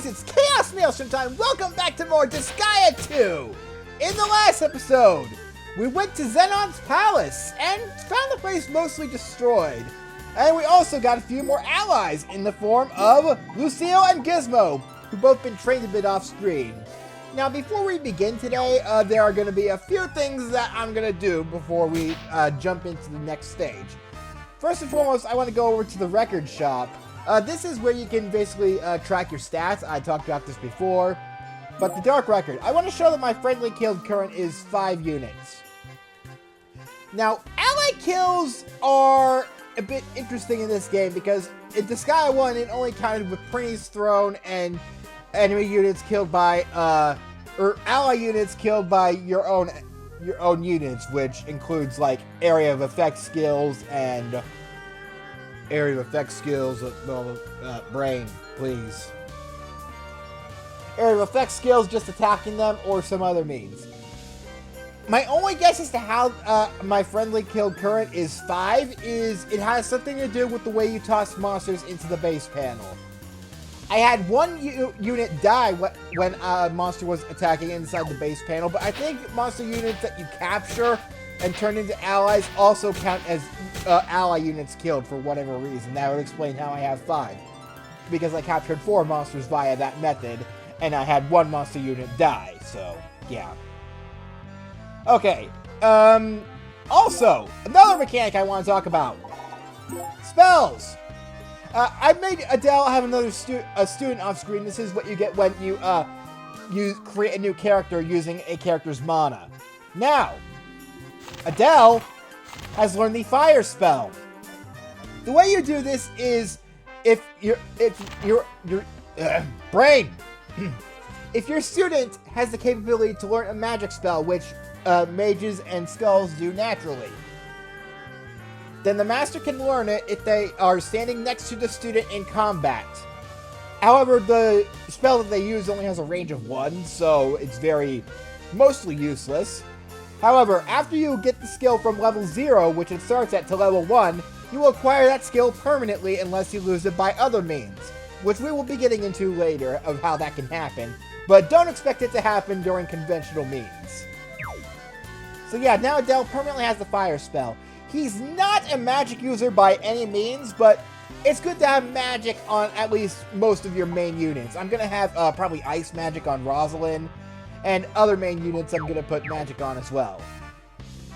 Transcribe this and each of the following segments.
guys, it's ChaosMaelstrom time. Welcome back to more Disgaea 2. In the last episode, we went to Zenon's palace and found the place mostly destroyed. And we also got a few more allies in the form of Lucille and Gizmo, who both been trained a bit off screen. Now, before we begin today, there are going to be a few things that I'm going to do before we jump into the next stage. First and foremost, I want to go over to the record shop. This is where you can basically track your stats. I talked about this before. But the Dark Record, I want to show that my friendly killed current is 5 units. Now, ally kills are a bit interesting in this game because in Disgaea 1, it only counted with Prinny's Throne and enemy units killed by, or ally units killed by your own units, which includes like area of effect skills and brain, please. Area of effect skills, just attacking them, or some other means. My only guess as to how my friendly killed current is 5 is it has something to do with the way you toss monsters into the base panel. I had one unit die when a monster was attacking inside the base panel, but I think monster units that you capture and turn into allies also count as ally units killed for whatever reason. That would explain how I have 5. Because I captured 4 monsters via that method, and I had 1 monster unit die, so yeah. Okay, also, another mechanic I want to talk about. Spells! I made Adele have another student off screen. This is what you get when you create a new character using a character's mana. Now, Adele has learned the fire spell. The way you do this is if your brain, if your student has the capability to learn a magic spell, which mages and skulls do naturally, then the master can learn it if they are standing next to the student in combat. However, the spell that they use only has a range of 1, so it's mostly useless. However, after you get the skill from level 0, which it starts at, to level 1, you will acquire that skill permanently unless you lose it by other means, which we will be getting into later of how that can happen, but don't expect it to happen during conventional means. So yeah, now Adele permanently has the fire spell. He's not a magic user by any means, but it's good to have magic on at least most of your main units. I'm going to have probably ice magic on Rosalind, and other main units I'm going to put magic on as well.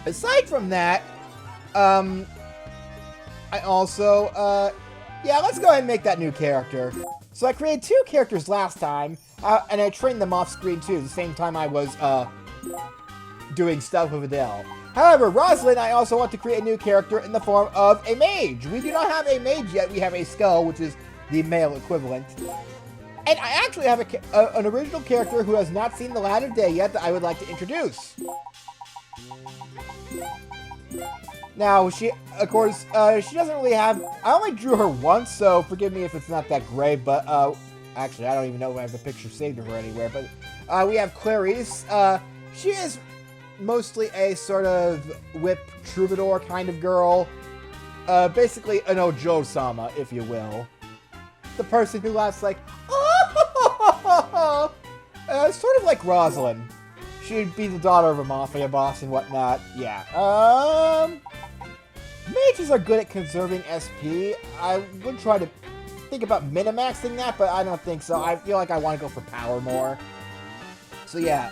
Aside from that, I also, yeah, let's go ahead and make that new character. So I created 2 characters last time, and I trained them off screen too, the same time I was doing stuff with Adele. However, Rosalind, I also want to create a new character in the form of a mage. We do not have a mage yet. We have a skull, which is the male equivalent. And I actually have an original character who has not seen the light of day yet that I would like to introduce. Now, she, of course, she doesn't really have... I only drew her once, so forgive me if it's not that great, but, actually, I don't even know if I have a picture saved of her anywhere, but, we have Clarice. She is mostly a sort of whip troubadour kind of girl. Basically an Ojo-sama, if you will. The person who laughs like, oh! Sort of like Rosalind. She'd be the daughter of a mafia boss and whatnot. Yeah. Mages are good at conserving SP. I would try to think about minimaxing that, but I don't think so. I feel like I want to go for power more. So yeah.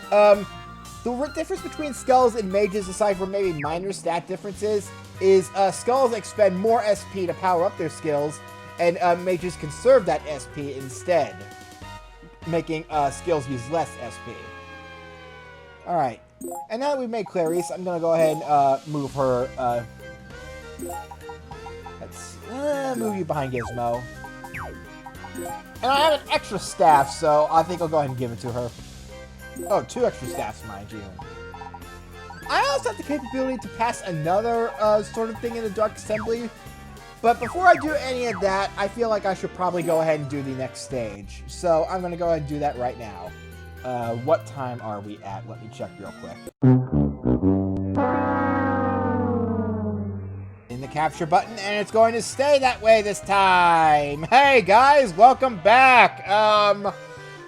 The difference between skulls and mages, aside from maybe minor stat differences, is skulls expend more SP to power up their skills, and mages conserve that SP instead, making skills use less SP. Alright, and now that we've made Clarice, I'm going to go ahead and move her, let's move you behind Gizmo. And I have an extra staff, so I think I'll go ahead and give it to her. Oh, 2 extra staffs, mind you. I also have the capability to pass another sort of thing in the Dark Assembly, but before I do any of that, I feel like I should probably go ahead and do the next stage. So I'm going to go ahead and do that right now. What time are we at? Let me check real quick. In the capture button, and it's going to stay that way this time. Hey guys, welcome back.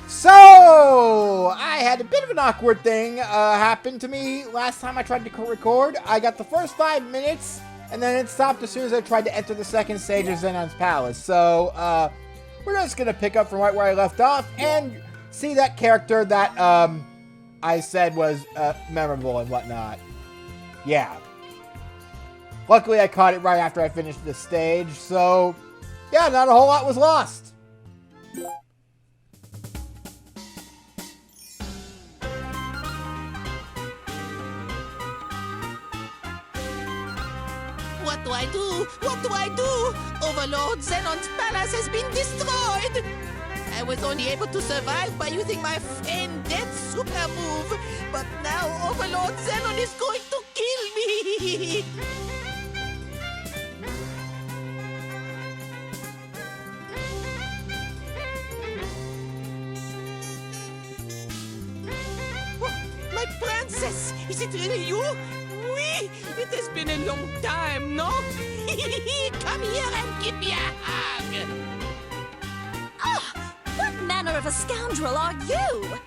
So, I had a bit of an awkward thing happen to me last time I tried to record. I got the first 5 minutes, and then it stopped as soon as I tried to enter the second stage of Zenon's Palace. So, we're just going to pick up from right where I left off and see that character that I said was memorable and whatnot. Yeah. Luckily, I caught it right after I finished the stage, so yeah, not a whole lot was lost. What do I do? What do I do? Overlord Zenon's palace has been destroyed! I was only able to survive by using my feigned death super move, but now Overlord Zenon is going to kill me! Oh, my princess! Is it really you? Oui! It has been a long time, no? Come here and give me a hug! Ah! What manner of a scoundrel are you?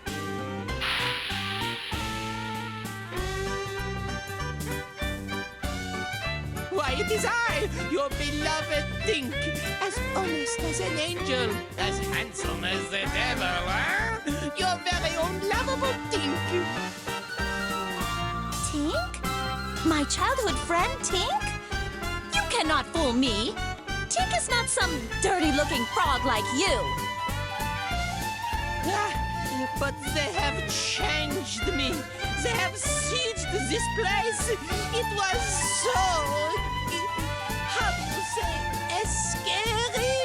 Why, it is I, your beloved Tink, as honest as an angel, as handsome as the devil, huh? Your very own lovable Tink. Tink? My childhood friend, Tink? You cannot fool me. Tink is not some dirty-looking frog like you. But they have changed me. They have sieged this place. It was so... how do you say? Scary.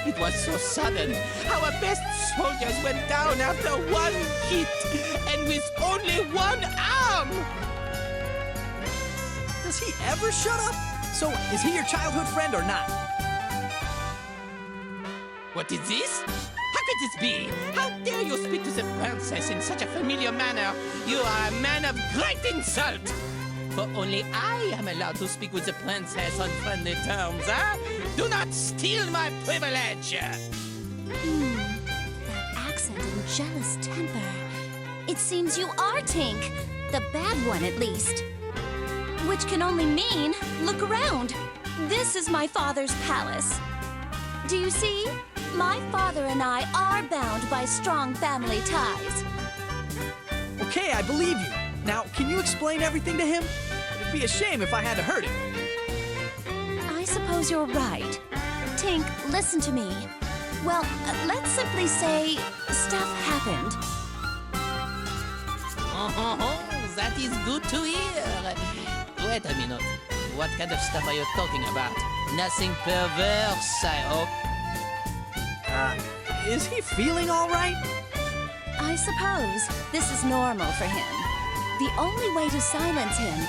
It was so sudden. Our best soldiers went down after one hit, and with only one arm. Does he ever shut up? So, is he your childhood friend or not? What is this? How could this be? How dare you speak to the princess in such a familiar manner? You are a man of great insult! For only I am allowed to speak with the princess on friendly terms, huh? Do not steal my privilege! That accent and jealous temper. It seems you are Tink. The bad one, at least. Which can only mean, look around. This is my father's palace. Do you see? My father and I are bound by strong family ties. Okay, I believe you. Now, can you explain everything to him? It'd be a shame if I had to hurt him. I suppose you're right. Tink, listen to me. Well, let's simply say stuff happened. Oh, that is good to hear. Wait a minute. What kind of stuff are you talking about? Nothing perverse, I hope. Is he feeling all right? I suppose this is normal for him. The only way to silence him...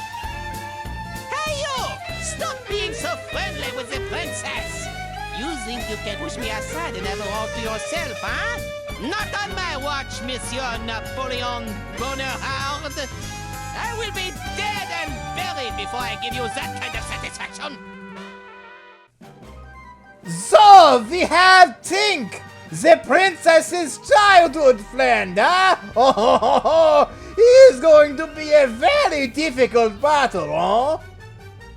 Hey, you! Stop being so friendly with the princess! You think you can push me aside and have her all to yourself, huh? Not on my watch, Monsieur Napoleon Bonaparte! I will be dead and buried before I give you that kind of satisfaction! So, we have Tink, the princess's childhood friend, huh? Oh, he is going to be a very difficult battle, huh?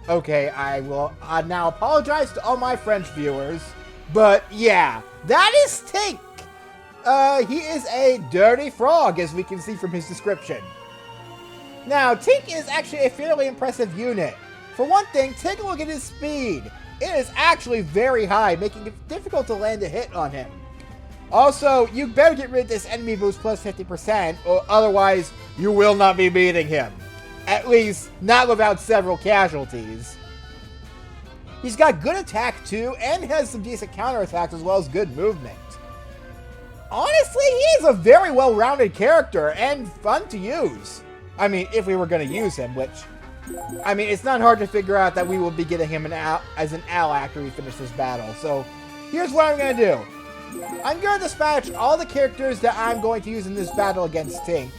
Okay, I will now apologize to all my French viewers, but yeah, that is Tink. He is a dirty frog, as we can see from his description. Now, Tink is actually a fairly impressive unit. For one thing, take a look at his speed. It is actually very high, making it difficult to land a hit on him. Also, you better get rid of this enemy boost plus 50%, or otherwise you will not be beating him. At least, not without several casualties. He's got good attack too, and has some decent counterattacks as well as good movement. Honestly, he is a very well-rounded character and fun to use. I mean, if we were going to use him, which... I mean, it's not hard to figure out that we will be getting him as an ally after we finish this battle. So, here's what I'm going to do. I'm going to dispatch all the characters that I'm going to use in this battle against Tink.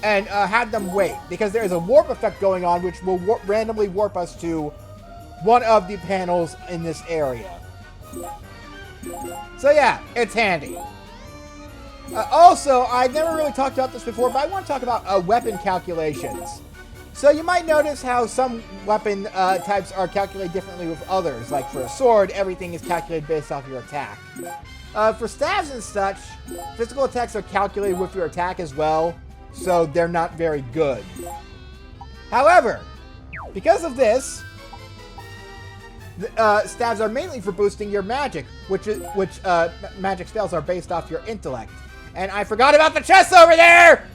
And have them wait. Because there is a warp effect going on which will randomly warp us to one of the panels in this area. So yeah, it's handy. Also, I've never really talked about this before, but I want to talk about weapon calculations. So you might notice how some weapon types are calculated differently with others. Like for a sword, everything is calculated based off your attack. For staves and such, physical attacks are calculated with your attack as well, so they're not very good. However, because of this, staves are mainly for boosting your magic, which magic spells are based off your intellect. And I forgot about the chest over there!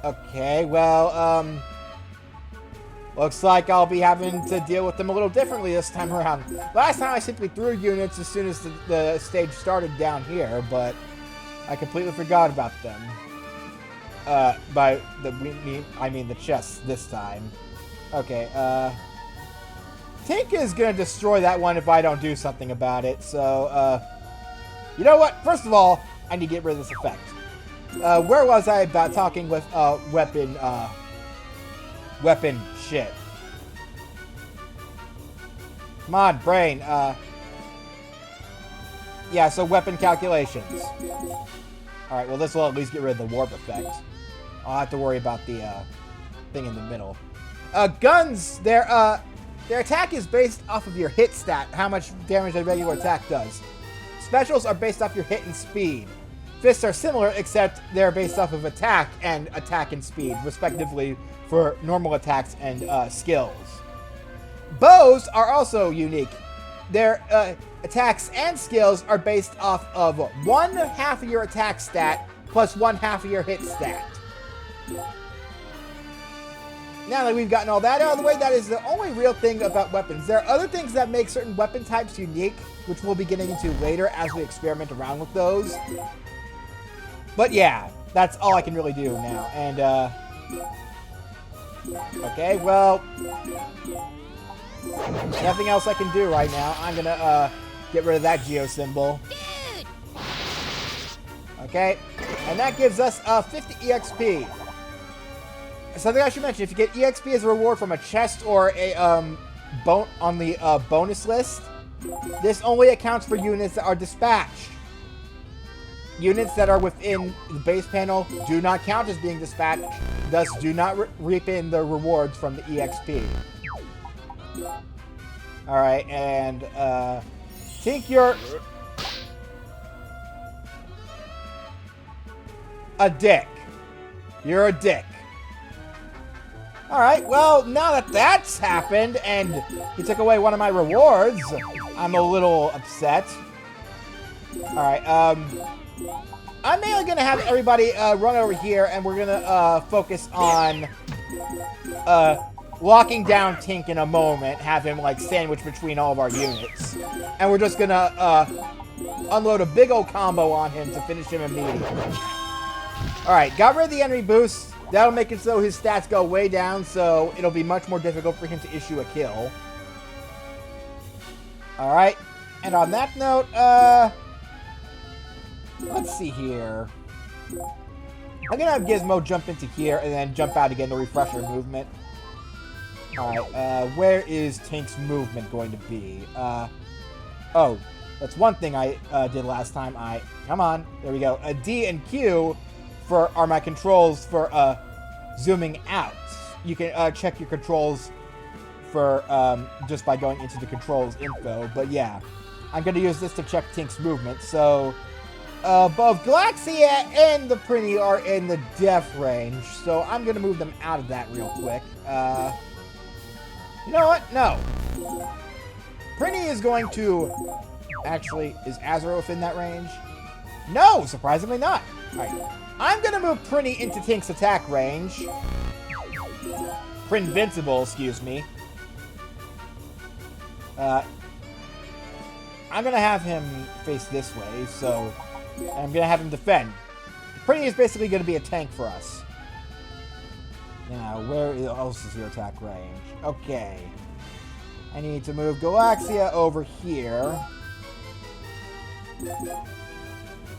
Okay, well, looks like I'll be having to deal with them a little differently this time around. Last time I simply threw units as soon as the stage started down here, but I completely forgot about them. I mean the chests this time. Okay, Tink is gonna destroy that one if I don't do something about it, so, you know what? First of all, I need to get rid of this effect. Where was I about talking with, weapon shit? Come on, brain, yeah, so weapon calculations. Alright, well this will at least get rid of the warp effect. I'll have to worry about the, thing in the middle. Guns, their attack is based off of your hit stat, how much damage a regular attack does. Specials are based off your hit and speed. Fists are similar, except they're based off of attack and speed, respectively, for normal attacks and skills. Bows are also unique. Their attacks and skills are based off of 1/2 of your attack stat plus 1/2 of your hit stat. Now that we've gotten all that out of the way, that is the only real thing about weapons. There are other things that make certain weapon types unique, which we'll be getting into later as we experiment around with those. But yeah, that's all I can really do now. And, okay, well, nothing else I can do right now. I'm gonna, get rid of that geo symbol. Okay, and that gives us, 50 EXP. Something I should mention, if you get EXP as a reward from a chest or a, on the, bonus list, this only accounts for units that are dispatched. Units that are within the base panel do not count as being dispatched, thus do not reap in the rewards from the EXP. Alright, and, Tink, you're a dick. You're a dick. Alright, well, now that that's happened, and he took away one of my rewards, I'm a little upset. Alright, I'm mainly gonna have everybody, run over here, and we're gonna, focus on, locking down Tink in a moment, have him, like, sandwich between all of our units. And we're just gonna, unload a big old combo on him to finish him immediately. Alright, got rid of the enemy boost. That'll make it so his stats go way down, so it'll be much more difficult for him to issue a kill. Alright, and on that note, let's see here. I'm gonna have Gizmo jump into here and then jump out again to refresh our movement. Alright, where is Tink's movement going to be? Oh, that's one thing I did last time. Come on, there we go. D and Q are my controls for zooming out. You can check your controls for just by going into the controls info. But yeah, I'm going to use this to check Tink's movement. So both Galaxia and the Prinny are in the def range. So I'm going to move them out of that real quick. You know what? No. Prinny is going to... Actually, is Azura within that range? No, surprisingly not. Alright. I'm gonna move Prinny into Tink's attack range. Prinvincible, excuse me. I'm gonna have him face this way, so I'm gonna have him defend. Prinny is basically gonna be a tank for us. Now, where else is your attack range? Okay. I need to move Galaxia over here.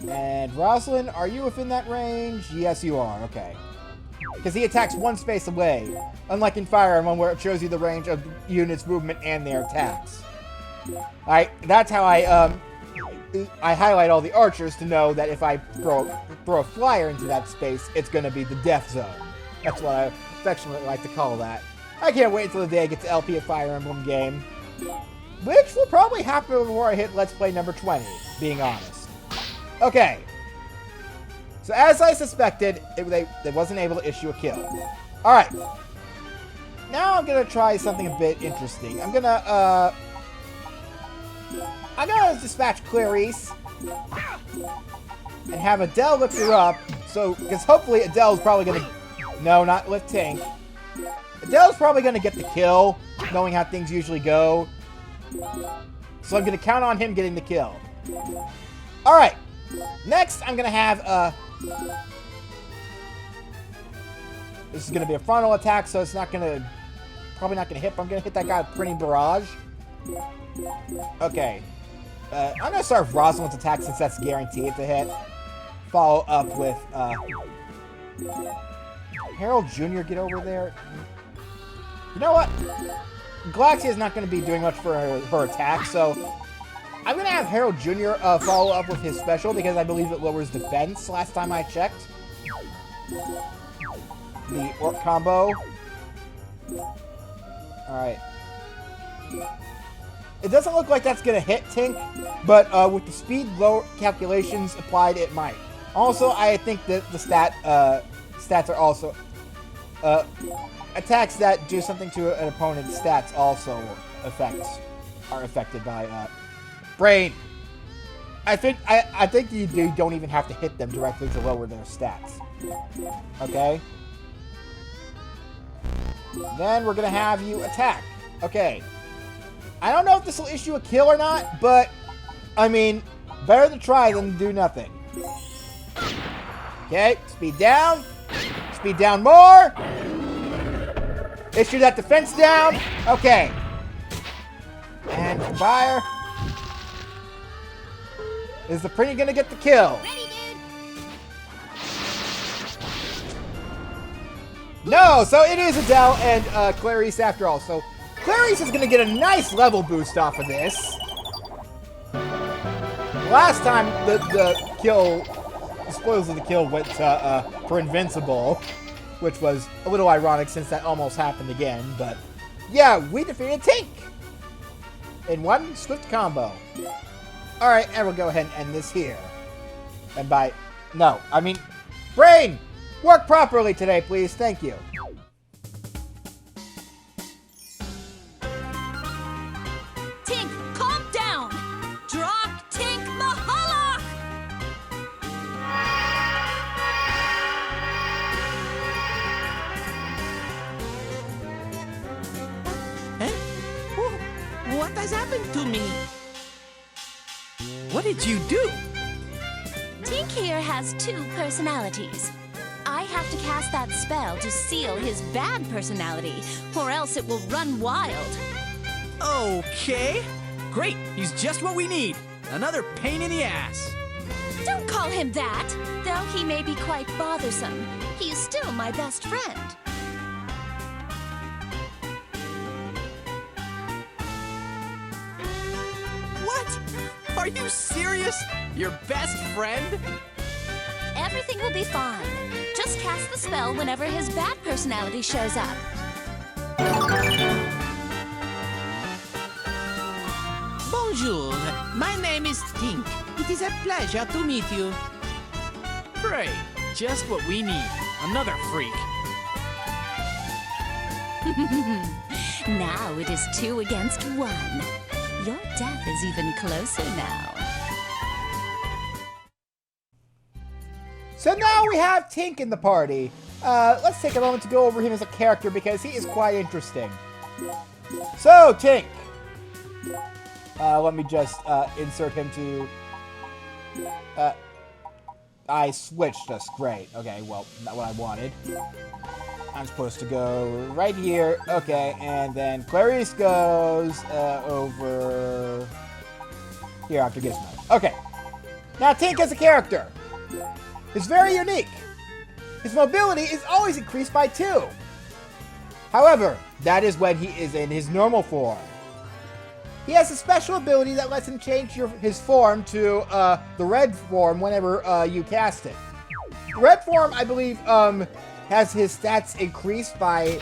And Rosalind, are you within that range? Yes, you are. Okay. Because he attacks one space away. Unlike in Fire Emblem, where it shows you the range of units' movement and their attacks. Alright, that's how I I highlight all the archers to know that if I throw a flyer into that space, it's going to be the death zone. That's what I affectionately like to call that. I can't wait until the day I get to LP a Fire Emblem game, which will probably happen before I hit Let's Play number 20, being honest. Okay. So as I suspected, they wasn't able to issue a kill. Alright. Now I'm going to try something a bit interesting. I'm going to dispatch Clarice and have Adele lift her up. So, because hopefully Adele's probably going to... No, not lift Tink. Adele's probably going to get the kill, knowing how things usually go. So I'm going to count on him getting the kill. Alright. Next, I'm going to have... This is going to be a frontal attack, so it's not going to... Probably not going to hit, but I'm going to hit that guy with Printing Barrage. Okay. I'm going to start with Rosalind's attack since that's guaranteed to hit. Follow up with, Harold Jr. get over there. You know what? Galaxia is not going to be doing much for her attack, so I'm going to have Harold Jr. Follow up with his special because I believe it lowers defense last time I checked. The Orc combo. Alright. It doesn't look like that's going to hit Tink, but with the speed low calculations applied, it might. Also, I think that the stats are also... attacks that do something to an opponent's stats also are affected by Brain. I think you don't even have to hit them directly to lower their stats. Okay? Then we're going to have you attack. Okay. I don't know if this will issue a kill or not, but, I mean, better to try than do nothing. Okay, speed down. Speed down more. Issue that defense down. Okay. And fire. Is the Prinny gonna get the kill? Ready, dude. No, so it is Adele and Clarice after all. So Clarice is gonna get a nice level boost off of this. Last time the kill, the spoils of the kill went for Invincible, which was a little ironic since that almost happened again. But yeah, we defeated Tink in one swift combo. All right, and we'll go ahead and end this here. And by no, I mean Brain, work properly today, please. Thank you. Tink, calm down. Drop Tink Mahalo. Eh? What has happened to me? What did you do? Tink here has two personalities. I have to cast that spell to seal his bad personality, or else it will run wild. Okay. Great. He's just what we need. Another pain in the ass. Don't call him that. Though he may be quite bothersome, he is still my best friend. What? Are you serious? Your best friend? Everything will be fine. Just cast the spell whenever his bad personality shows up. Bonjour, my name is Tink. It is a pleasure to meet you. Great. Just what we need. Another freak. Now it is 2 against 1. Your death is even closer now. So now we have Tink in the party. Let's take a moment to go over him as a character because he is quite interesting. So, Tink. Let me just insert him to... I switched us. Great. Okay, well, not what I wanted. I'm supposed to go right here. Okay, and then Clarice goes over here after Gizmo. Okay. Now, Tink as a character is very unique. His mobility is always increased by 2. However, that is when he is in his normal form. he has a special ability that lets him change his form to the red form whenever you cast it. Red form, I believe, has his stats increased by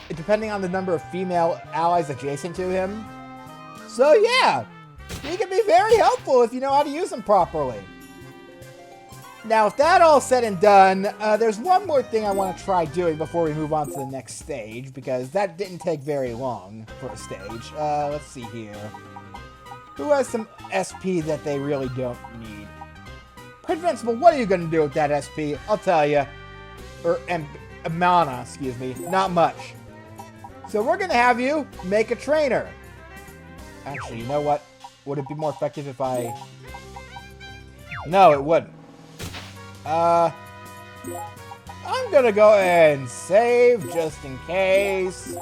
depending on the number of female allies adjacent to him. So yeah, he can be very helpful if you know how to use him properly. Now, with that all said and done, there's one more thing I want to try doing before we move on to the next stage, because that didn't take very long for a stage. Let's see here. Who has some SP that they really don't need? Invincible, what are you going to do with that SP? I'll tell you. Mana, excuse me. Not much. So we're going to have you make a trainer. Actually, you know what? Would it be more effective if I... No, it wouldn't. I'm gonna go ahead and save just in case.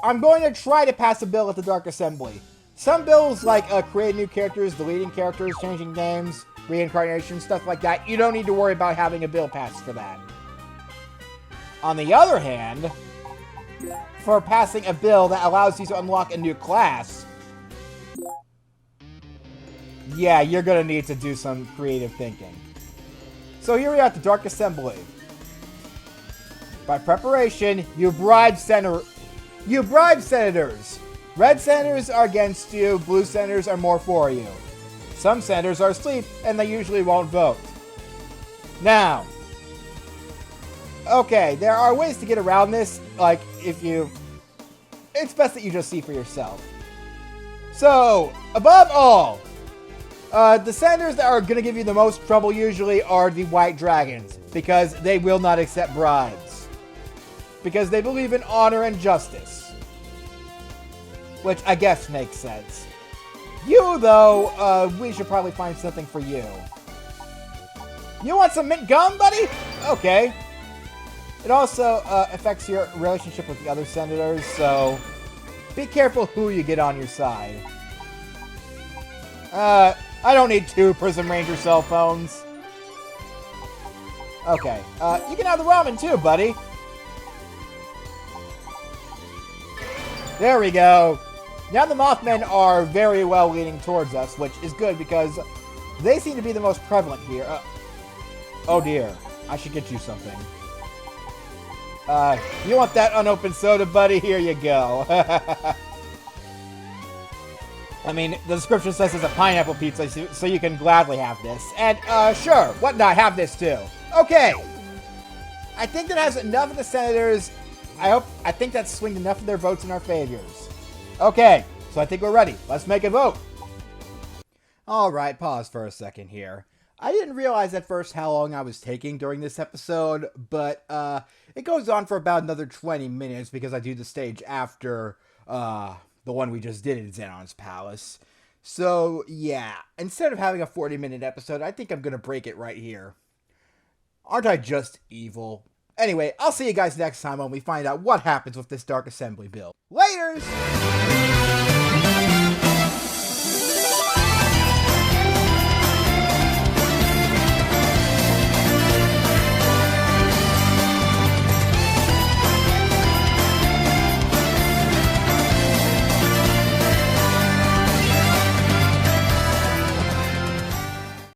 I'm going to try to pass a bill at the Dark Assembly. Some bills, like creating new characters, deleting characters, changing names, reincarnation, stuff like that, you don't need to worry about having a bill passed for that. On the other hand, for passing a bill that allows you to unlock a new class, yeah, you're gonna need to do some creative thinking. So here we are at the Dark Assembly. By preparation, you bribe senators. Red senators are against you, blue senators are more for you. Some senators are asleep, and they usually won't vote. Now, okay, there are ways to get around this, like, it's best that you just see for yourself. So, above all, the senators that are going to give you the most trouble usually are the white dragons, because they will not accept bribes. Because they believe in honor and justice. Which I guess makes sense. You, though, we should probably find something for you. You want some mint gum, buddy? Okay. It also affects your relationship with the other senators, so be careful who you get on your side. I don't need 2 Prism Ranger cell phones. Okay, you can have the ramen too, buddy. There we go. Now the Mothmen are very well leaning towards us, which is good because they seem to be the most prevalent here. Oh dear, I should get you something. You want that unopened soda, buddy? Here you go. I mean, the description says it's a pineapple pizza, so you can gladly have this. And, sure, what not? Have this too. Okay. I think that has enough of the senators. I think that's swinged enough of their votes in our favors. Okay, so I think we're ready. Let's make a vote. Alright, pause for a second here. I didn't realize at first how long I was taking during this episode, but, it goes on for about another 20 minutes because I do the stage after, the one we just did in Xenon's Palace. So, yeah, instead of having a 40-minute episode, I think I'm gonna break it right here. Aren't I just evil? Anyway, I'll see you guys next time when we find out what happens with this Dark Assembly build. Laters!